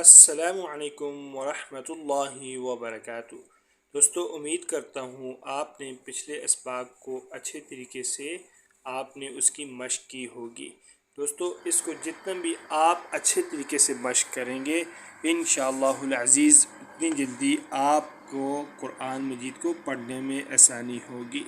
السلام علیکم ورحمۃ اللہ وبرکاتہ۔ دوستو، امید کرتا ہوں آپ نے پچھلے اسباق کو اچھے طریقے سے آپ نے اس کی مشق کی ہوگی۔ دوستو، اس کو جتنا بھی آپ اچھے طریقے سے مشق کریں گے انشاءاللہ العزیز اتنی جلدی آپ کو قرآن مجید کو پڑھنے میں آسانی ہوگی۔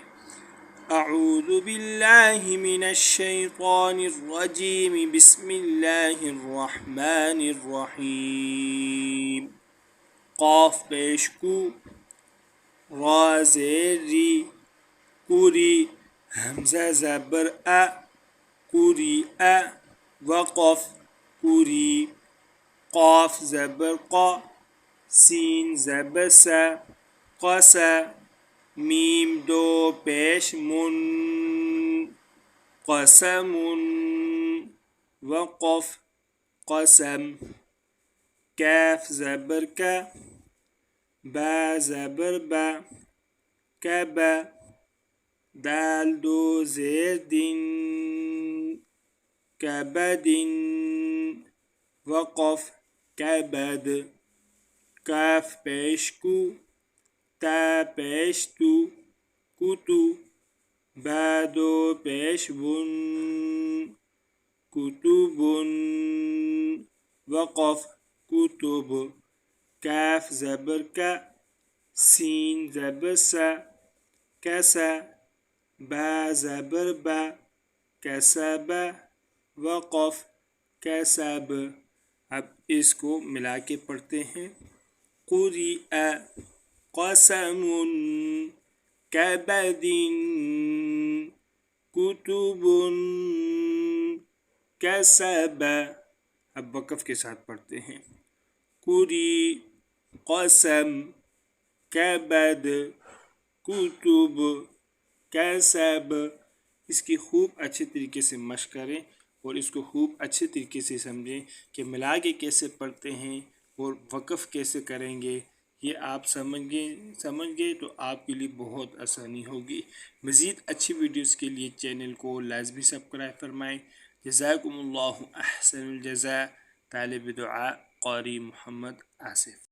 اعوذ باللہ من الشیطان الرجیم، بسم اللہ الرحمن الرحیم۔ قاف پیش کو، را زیر ری، کوری، حمزہ زبر ا، کوری ا، وقف کوری، قاف زبر قا، سین زبر سا، قسا، میم دو پیش من، قسم، وقف قسم، کاف زبر کا، با زبر با، کبا، دال دو زیر دن، کبد، وقف کبد، کاف پیش کو، تا پیش تو، کتو، با دو پیش بن، کتبن، وقف کتب، کاف زبر کا، سین زبر سا، کسا، با زبر با، کسب، وقف کسب۔ اب اس کو ملا کے پڑھتے ہیں۔ قُرِئَ، قسم، کبد، کتب، کسب۔ اب وقف کے ساتھ پڑھتے ہیں۔ قُرِئ، قسم، کبد، کتب، کسب۔ اس کی خوب اچھے طریقے سے مشق کریں اور اس کو خوب اچھے طریقے سے سمجھیں کہ ملا کے کیسے پڑھتے ہیں اور وقف کیسے کریں گے۔ یہ آپ سمجھ گئے تو آپ کے لیے بہت آسانی ہوگی۔ مزید اچھی ویڈیوز کے لیے چینل کو لازمی سبسکرائب فرمائیں۔ جزاکم اللہ احسن الجزاء۔ طالب دعا قاری محمد آصف۔